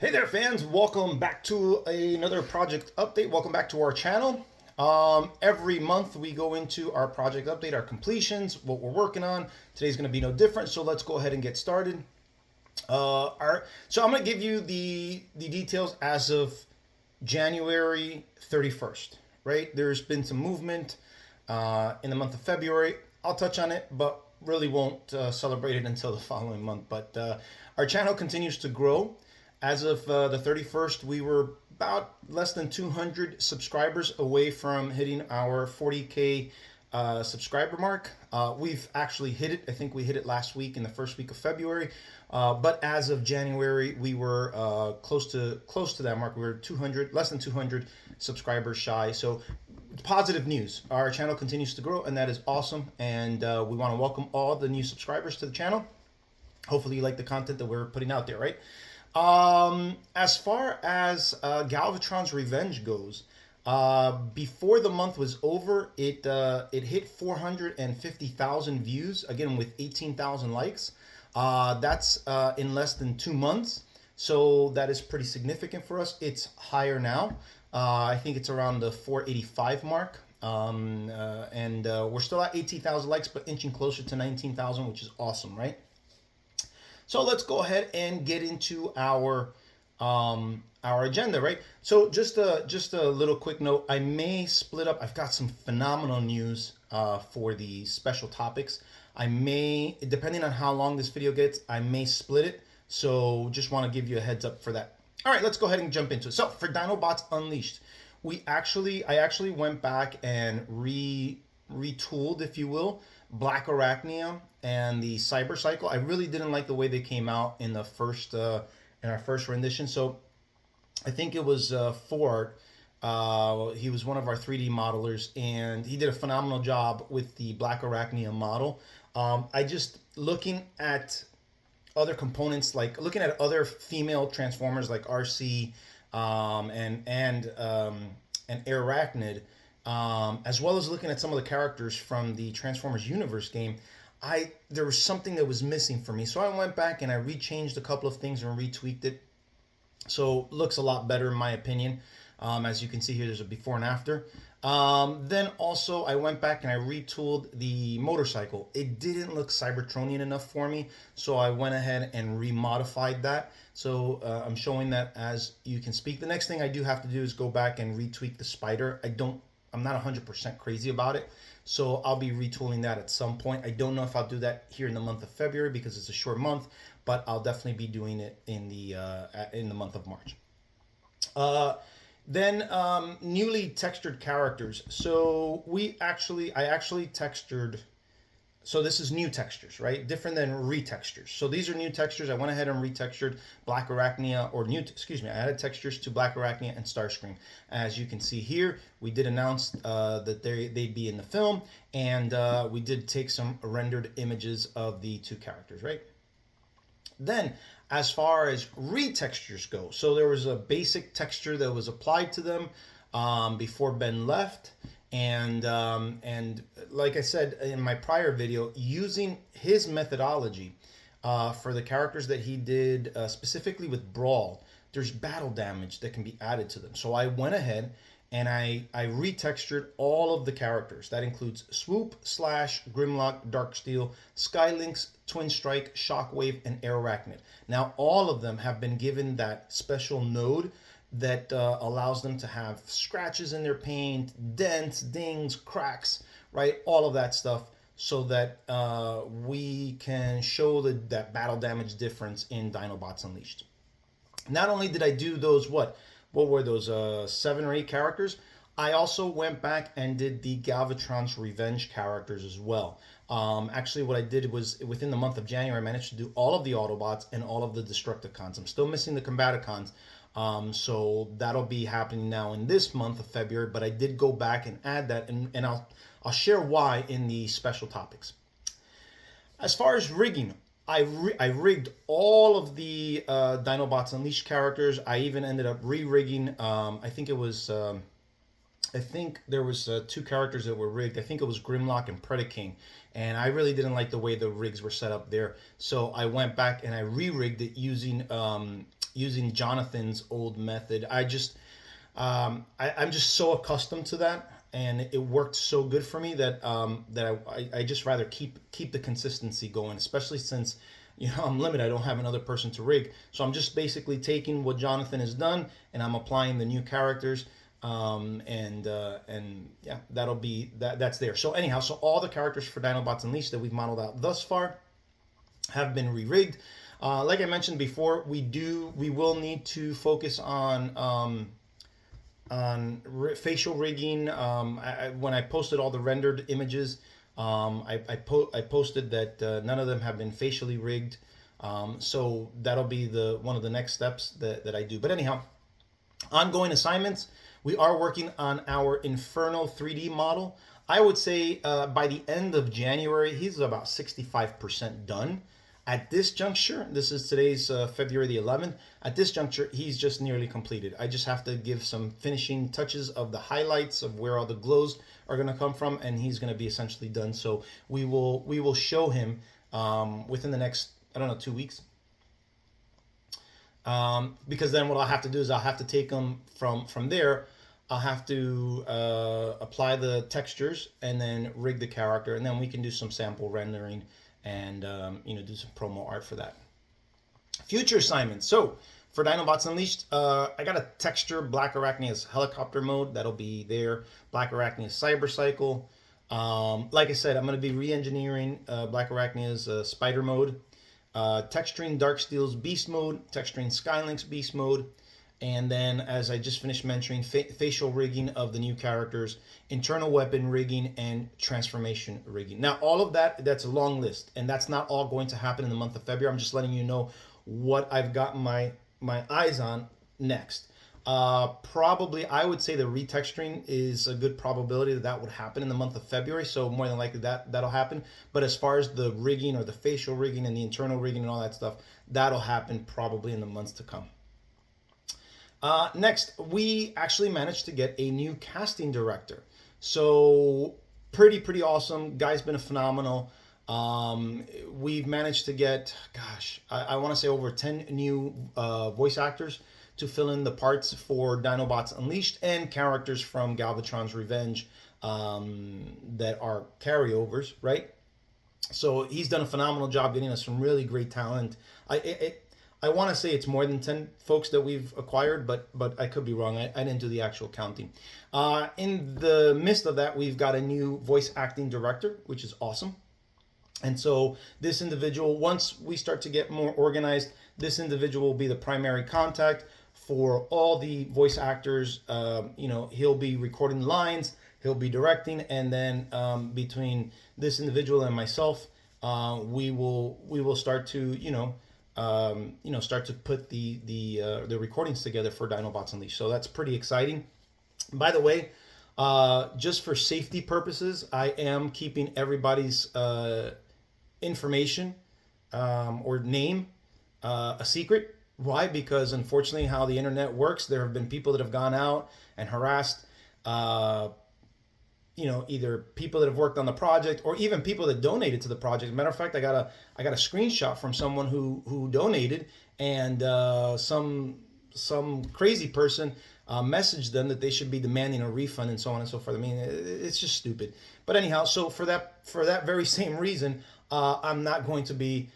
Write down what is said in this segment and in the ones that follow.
Hey there, fans. Welcome back to another project update. Welcome back to our channel. Every month we go into our project update, our completions, what we're working on. Today's going to be no different, so let's go ahead and get started. So I'm going to give you the details as of January 31st, right? There's been some movement in the month of February. I'll touch on it, but really won't celebrate it until the following month. But our channel continues to grow. As of the 31st, we were about less than 200 subscribers away from hitting our 40K subscriber mark. We've actually hit it. I think we hit it last week in the first week of February. But as of January, we were close to that mark. We were 200, less than 200 subscribers shy. So positive news. Our channel continues to grow, and that is awesome. And we want to welcome all the new subscribers to the channel. Hopefully you like the content that we're putting out there, right? As far as Galvatron's Revenge goes, before the month was over, it hit 450,000 views, again with 18,000 likes. That's in less than 2 months, so that is pretty significant for us. It's higher now. I think it's around the 485 mark. And we're still at 18,000 likes, but inching closer to 19,000, which is awesome, right? So let's go ahead and get into our agenda, right? So just a little quick note. I may split up. I've got some phenomenal news for the special topics. I may, depending on how long this video gets, I may split it. So just want to give you a heads up for that. All right, let's go ahead and jump into it. So for Dinobots Unleashed, I actually went back and retooled, if you will, Black Arachnia and the Cyber Cycle. I really didn't like the way they came out in the first in our first rendition. So I think it was Ford. He was one of our 3D modelers, and he did a phenomenal job with the Black Arachnia model. I just looking at other components, like looking at other female Transformers like RC and Arachnid. As well as looking at some of the characters from the Transformers Universe game, there was something that was missing for me. So I went back and I rechanged a couple of things and retweaked it. So looks a lot better in my opinion. As you can see here, there's a before and after. Then also I went back and I retooled the motorcycle. It didn't look Cybertronian enough for me, so I went ahead and remodified that. So I'm showing that as you can speak. The next thing I do have to do is go back and retweak the spider. I'm not 100% crazy about it, so I'll be retooling that at some point. I don't know if I'll do that here in the month of February because it's a short month, but I'll definitely be doing it in the month of March. Then newly textured characters. So I actually textured. So this is new textures, right? Different than retextures. So these are new textures. I went ahead and retextured Black Arachnia, I added textures to Black Arachnia and Starscream. As you can see here, we did announce that they'd be in the film, and we did take some rendered images of the two characters, right? Then, as far as retextures go, so there was a basic texture that was applied to them before Ben left. And like I said in my prior video, using his methodology for the characters that he did specifically with Brawl, there's battle damage that can be added to them. So I went ahead and I retextured all of the characters. That includes Swoop, Slash, Grimlock, Darksteel, Skylynx, Twin Strike, Shockwave, and Arachnid. Now all of them have been given that special node that allows them to have scratches in their paint, dents, dings, cracks, right? All of that stuff, so that we can show that battle damage difference in Dinobots Unleashed. Not only did I do those, what were those, 7 or 8 characters, I also went back and did the Galvatron's Revenge characters as well. Actually, what I did was, within the month of January, I managed to do all of the Autobots and all of the Destructicons. I'm still missing the Combaticons. So that'll be happening now in this month of February, but I did go back and add that, and I'll share why in the special topics. As far as rigging, I rigged all of the Dinobots Unleashed characters. I even ended up re-rigging, I think there was 2 characters that were rigged. I think it was Grimlock and Predaking, and I really didn't like the way the rigs were set up there. So I went back and I re-rigged it using using Jonathan's old method. I'm just so accustomed to that, and it worked so good for me that I just rather keep the consistency going, especially since I'm limited. I don't have another person to rig, so I'm just basically taking what Jonathan has done and I'm applying the new characters. And yeah, that'll be that's there. So anyhow, so all the characters for Dinobots Unleashed that we've modeled out thus far have been re-rigged. Like I mentioned before, we will need to focus on facial rigging. When I posted all the rendered images, I posted that none of them have been facially rigged. So that'll be one of the next steps that I do. But anyhow, ongoing assignments. We are working on our Infernal 3D model. I would say by the end of January, he's about 65% done. At this juncture, this is today's February the 11th. At this juncture, he's just nearly completed. I just have to give some finishing touches of the highlights of where all the glows are going to come from, and he's going to be essentially done. So we will show him within the next, I don't know, 2 weeks. Because then what I'll have to do is I'll have to take them from there. I'll have to apply the textures and then rig the character, and then we can do some sample rendering and do some promo art for that. Future assignments. So for Dinobots Unleashed, I got a texture Black Arachnia's helicopter mode that'll be there. Black Arachnia's cyber cycle. Like I said, I'm going to be re-engineering Black Arachnia's spider mode. Texturing Darksteel's beast mode, texturing Skylink's beast mode, and then as I just finished mentioning, facial rigging of the new characters, internal weapon rigging, and transformation rigging. Now all of that's a long list, and that's not all going to happen in the month of February. I'm just letting you know what I've got my eyes on next. Probably I would say the retexturing is a good probability that would happen in the month of February, so more than likely that'll happen. But as far as the rigging or the facial rigging and the internal rigging and all that stuff, that'll happen probably in the months to come. Next, we actually managed to get a new casting director. So pretty awesome. Guy's been phenomenal. We've managed to get, gosh, I want to say over 10 new voice actors to fill in the parts for Dinobots Unleashed and characters from Galvatron's Revenge that are carryovers, right? So he's done a phenomenal job getting us some really great talent. I want to say it's more than 10 folks that we've acquired, but I could be wrong. I didn't do the actual counting. In the midst of that, we've got a new voice acting director, which is awesome. And so this individual, once we start to get more organized, this individual will be the primary contact for all the voice actors. He'll be recording lines, he'll be directing, and then between this individual and myself, we will start to start to put the recordings together for Dinobots Unleashed. So that's pretty exciting. By the way, just for safety purposes, I am keeping everybody's information or name a secret. Why? Because unfortunately, how the internet works, there have been people that have gone out and harassed, either people that have worked on the project or even people that donated to the project. Matter of fact, I got a screenshot from someone who donated, and some crazy person messaged them that they should be demanding a refund and so on and so forth. I mean, it's just stupid. But anyhow, so for that very same reason, I'm not going to be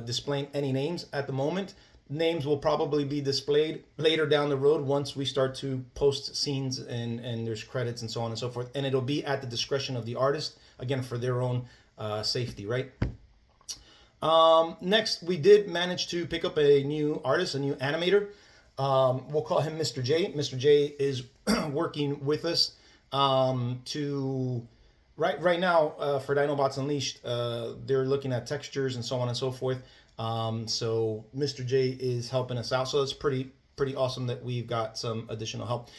displaying any names at the moment. Names will probably be displayed later down the road once we start to post scenes and there's credits and so on and so forth. And it'll be at the discretion of the artist, again, for their own safety, right? Next, we did manage to pick up a new artist, a new animator. We'll call him Mr. J. Mr. J is working with us to... Right now, for Dinobots Unleashed, they're looking at textures and so on and so forth. So Mr. J is helping us out. So it's pretty awesome that we've got some additional help.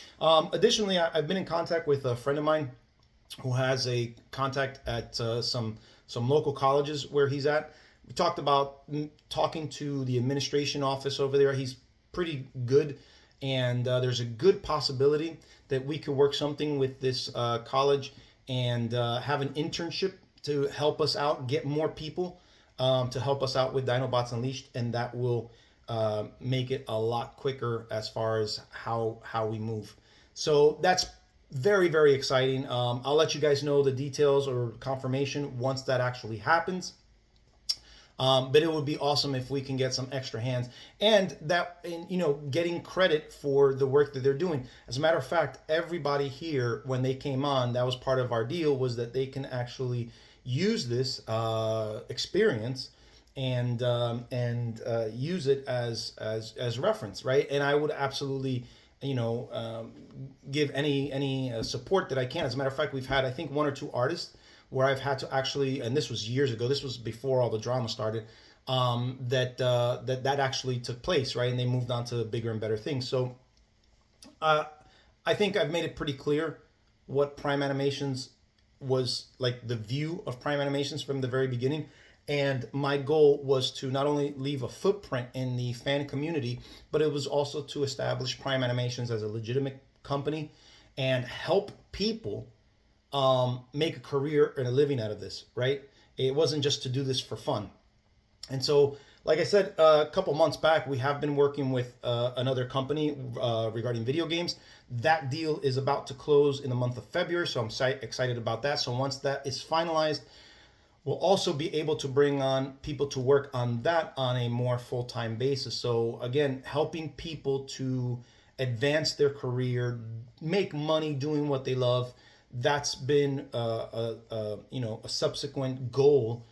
Additionally, I've been in contact with a friend of mine who has a contact at some local colleges where he's at. We talked about talking to the administration office over there. He's pretty good, and there's a good possibility that we could work something with this college and have an internship to help us out, get more people to help us out with Dinobots Unleashed, and that will make it a lot quicker as far as how we move. So that's very, very exciting. I'll let you guys know the details or confirmation once that actually happens. But it would be awesome if we can get some extra hands and that, and, getting credit for the work that they're doing. As a matter of fact, everybody here, when they came on, that was part of our deal, was that they can actually use this experience and use it as reference, right? And I would absolutely, give any support that I can. As a matter of fact, we've had, I think, one or two artists where I've had to actually, and this was years ago, this was before all the drama started, that actually took place, right? And they moved on to bigger and better things. So I think I've made it pretty clear what Prime Animations was like, the view of Prime Animations from the very beginning. And my goal was to not only leave a footprint in the fan community, but it was also to establish Prime Animations as a legitimate company and help people make a career and a living out of this, right? It wasn't just to do this for fun. And so, like I said, a couple months back, we have been working with another company regarding video games. That deal is about to close in the month of February, so I'm excited about that. So once that is finalized, we'll also be able to bring on people to work on that on a more full-time basis. So again, helping people to advance their career, make money doing what they love. That's been a subsequent goal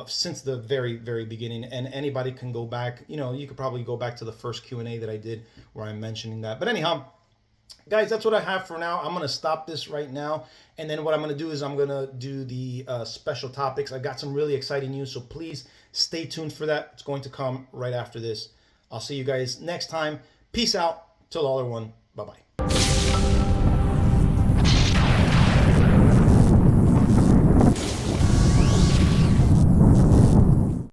since the very, very beginning. And anybody can go back. You could probably go back to the first Q&A that I did where I'm mentioning that. But anyhow, guys, that's what I have for now. I'm going to stop this right now. And then what I'm going to do is I'm going to do the special topics. I've got some really exciting news, so please stay tuned for that. It's going to come right after this. I'll see you guys next time. Peace out. Till the other one. Bye-bye.